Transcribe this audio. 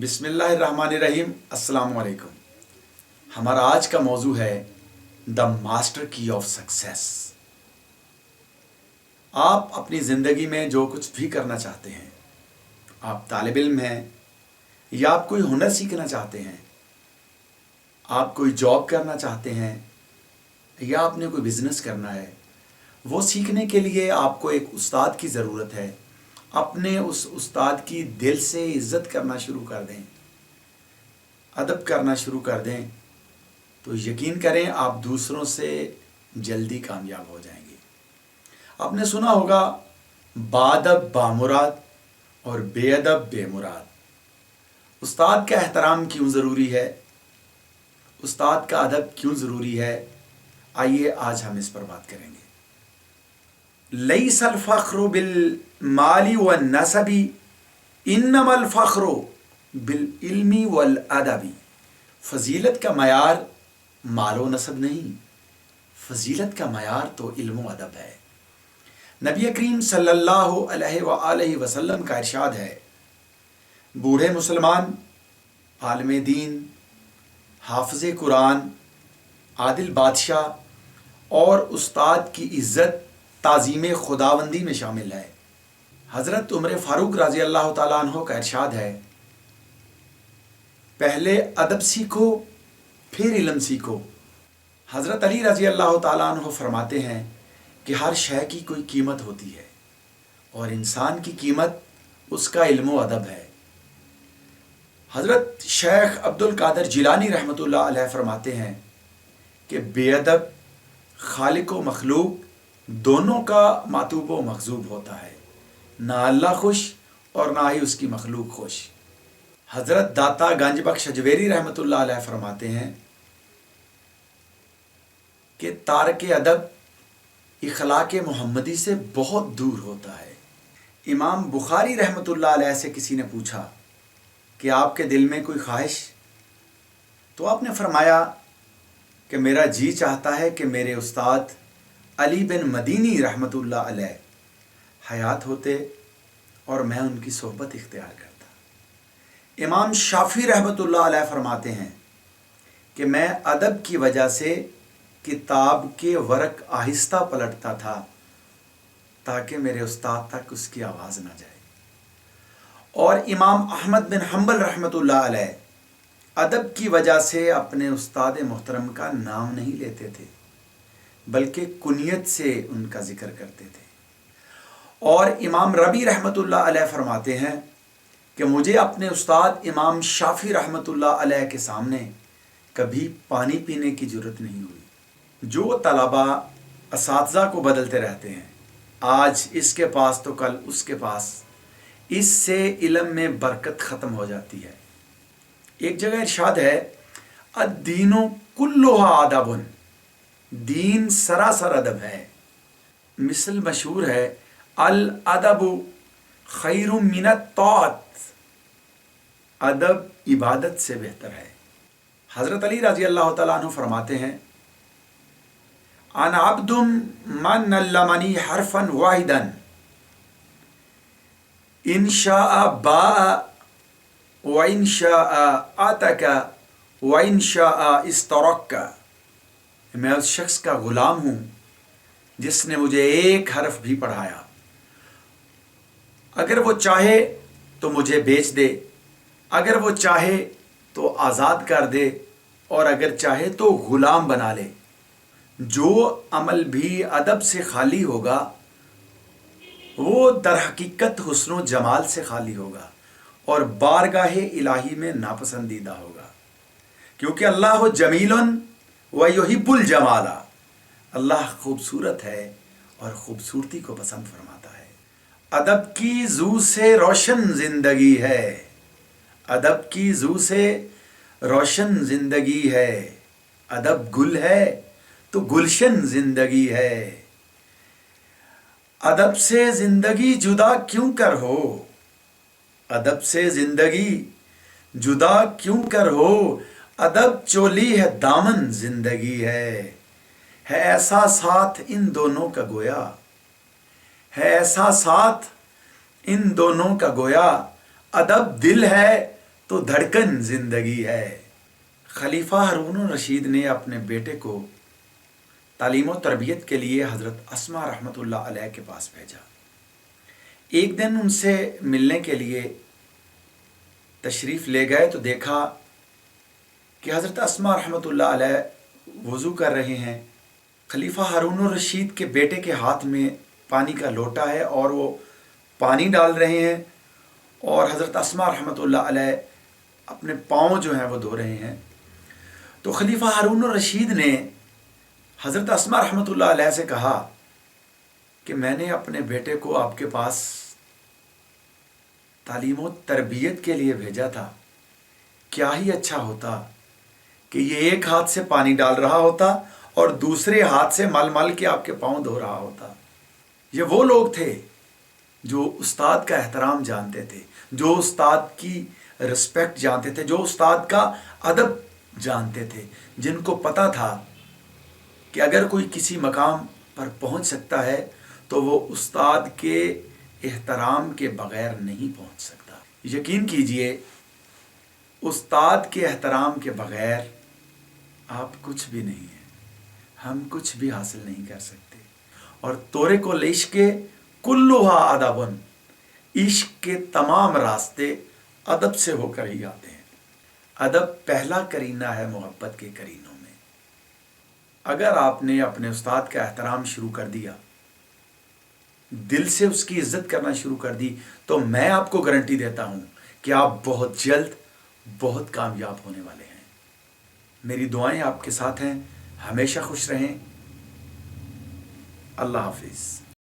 بسم اللہ الرحمن الرحیم۔ السلام علیکم۔ ہمارا آج کا موضوع ہے دا ماسٹر کی آف سکسیس۔ آپ اپنی زندگی میں جو کچھ بھی کرنا چاہتے ہیں، آپ طالب علم ہیں یا آپ کوئی ہنر سیکھنا چاہتے ہیں، آپ کوئی جاب کرنا چاہتے ہیں یا آپ نے کوئی بزنس کرنا ہے، وہ سیکھنے کے لیے آپ کو ایک استاد کی ضرورت ہے۔ اپنے اس استاد کی دل سے عزت کرنا شروع کر دیں، ادب کرنا شروع کر دیں، تو یقین کریں آپ دوسروں سے جلدی کامیاب ہو جائیں گے۔ آپ نے سنا ہوگا بادب بامراد اور بے ادب بے مراد۔ استاد کا احترام کیوں ضروری ہے، استاد کا ادب کیوں ضروری ہے، آئیے آج ہم اس پر بات کریں گے۔ لیس الفخر بالمال والنسب انما الفخر بالعلم والادب۔ فضیلت کا معیار مال و نسب نہیں، فضیلت کا معیار تو علم و ادب ہے۔ نبی کریم صلی اللہ علیہ وآلہ وسلم کا ارشاد ہے، بوڑھے مسلمان، عالم دین، حافظ قرآن، عادل بادشاہ اور استاد کی عزت تعظیم خداوندی میں شامل ہے۔ حضرت عمر فاروق رضی اللہ تعالیٰ عنہ کا ارشاد ہے، پہلے ادب سیکھو پھر علم سیکھو۔ حضرت علی رضی اللہ تعالیٰ عنہ فرماتے ہیں کہ ہر شے کی کوئی قیمت ہوتی ہے اور انسان کی قیمت اس کا علم و ادب ہے۔ حضرت شیخ عبد القادر جیلانی رحمۃ اللہ علیہ فرماتے ہیں کہ بے ادب خالق و مخلوق دونوں کا ماتوب و مغضوب ہوتا ہے، نہ اللہ خوش اور نہ ہی اس کی مخلوق خوش۔ حضرت داتا گنج بخش اجویری رحمۃ اللہ علیہ فرماتے ہیں کہ تارک ادب اخلاق محمدی سے بہت دور ہوتا ہے۔ امام بخاری رحمۃ اللہ علیہ سے کسی نے پوچھا کہ آپ کے دل میں کوئی خواہش؟ تو آپ نے فرمایا کہ میرا جی چاہتا ہے کہ میرے استاد علی بن مدینی رحمۃ اللہ علیہ حیات ہوتے اور میں ان کی صحبت اختیار کرتا۔ امام شافعی رحمۃ اللہ علیہ فرماتے ہیں کہ میں ادب کی وجہ سے کتاب کے ورق آہستہ پلٹتا تھا تاکہ میرے استاد تک اس کی آواز نہ جائے۔ اور امام احمد بن حنبل رحمۃ اللہ علیہ ادب کی وجہ سے اپنے استاد محترم کا نام نہیں لیتے تھے بلکہ کنیت سے ان کا ذکر کرتے تھے۔ اور امام ربیع رحمۃ اللہ علیہ فرماتے ہیں کہ مجھے اپنے استاد امام شافعی رحمۃ اللہ علیہ کے سامنے کبھی پانی پینے کی جرت نہیں ہوئی۔ جو طلبہ اساتذہ کو بدلتے رہتے ہیں، آج اس کے پاس تو کل اس کے پاس، اس سے علم میں برکت ختم ہو جاتی ہے۔ ایک جگہ ارشاد ہے، الدین کلھا ادب، دین سراسر ادب ہے۔ مثل مشہور ہے، الادب خیر من الطاعت، ادب عبادت سے بہتر ہے۔ حضرت علی رضی اللہ تعالیٰ عنہ فرماتے ہیں، انا عبد من علمنی حرفا واحدا ان شاء باء وان شاء آتک وان شاء استرک۔ میں اس شخص کا غلام ہوں جس نے مجھے ایک حرف بھی پڑھایا، اگر وہ چاہے تو مجھے بیچ دے، اگر وہ چاہے تو آزاد کر دے، اور اگر چاہے تو غلام بنا لے۔ جو عمل بھی ادب سے خالی ہوگا وہ در حقیقت حسن و جمال سے خالی ہوگا اور بارگاہ الہی میں ناپسندیدہ ہوگا، کیونکہ اللہ جمیل وَيُحِبُّ الْجَمَالَ، اللہ خوبصورت ہے اور خوبصورتی کو پسند فرماتا ہے۔ ادب کی زو سے روشن زندگی ہے، ادب کی زو سے روشن زندگی ہے، ادب گل ہے تو گلشن زندگی ہے۔ ادب سے زندگی جدا کیوں کر ہو، ادب سے زندگی جدا کیوں کر ہو، ادب چولی ہے دامن زندگی ہے ایسا ساتھ ان دونوں کا گویا، ہے ایسا ساتھ ان دونوں کا گویا، ادب دل ہے تو دھڑکن زندگی ہے۔ خلیفہ ہارون الرشید نے اپنے بیٹے کو تعلیم و تربیت کے لیے حضرت اسما رحمۃ اللہ علیہ کے پاس بھیجا۔ ایک دن ان سے ملنے کے لیے تشریف لے گئے تو دیکھا کہ حضرت اسما رحمۃ اللہ علیہ وضو کر رہے ہیں۔ خلیفہ ہارون الرشید کے بیٹے کے ہاتھ میں پانی کا لوٹا ہے اور وہ پانی ڈال رہے ہیں، اور حضرت اسما رحمۃ اللہ علیہ اپنے پاؤں جو ہیں وہ دھو رہے ہیں۔ تو خلیفہ ہارون الرشید نے حضرت اسما رحمۃ اللہ علیہ سے کہا کہ میں نے اپنے بیٹے کو آپ کے پاس تعلیم و تربیت کے لیے بھیجا تھا، کیا ہی اچھا ہوتا کہ یہ ایک ہاتھ سے پانی ڈال رہا ہوتا اور دوسرے ہاتھ سے مل مل کے آپ کے پاؤں دھو رہا ہوتا۔ یہ وہ لوگ تھے جو استاد کا احترام جانتے تھے، جو استاد کی رسپیکٹ جانتے تھے، جو استاد کا ادب جانتے تھے، جن کو پتہ تھا کہ اگر کوئی کسی مقام پر پہنچ سکتا ہے تو وہ استاد کے احترام کے بغیر نہیں پہنچ سکتا۔ یقین کیجئے استاد کے احترام کے بغیر آپ کچھ بھی نہیں ہیں، ہم کچھ بھی حاصل نہیں کر سکتے۔ اور طورق العشق کلھا ادب، عشق کے تمام راستے ادب سے ہو کر ہی آتے ہیں۔ ادب پہلا کرینہ ہے محبت کے کرینوں میں۔ اگر آپ نے اپنے استاد کا احترام شروع کر دیا، دل سے اس کی عزت کرنا شروع کر دی، تو میں آپ کو گارنٹی دیتا ہوں کہ آپ بہت جلد بہت کامیاب ہونے والے ہیں۔ میری دعائیں آپ کے ساتھ ہیں، ہمیشہ خوش رہیں۔ اللہ حافظ۔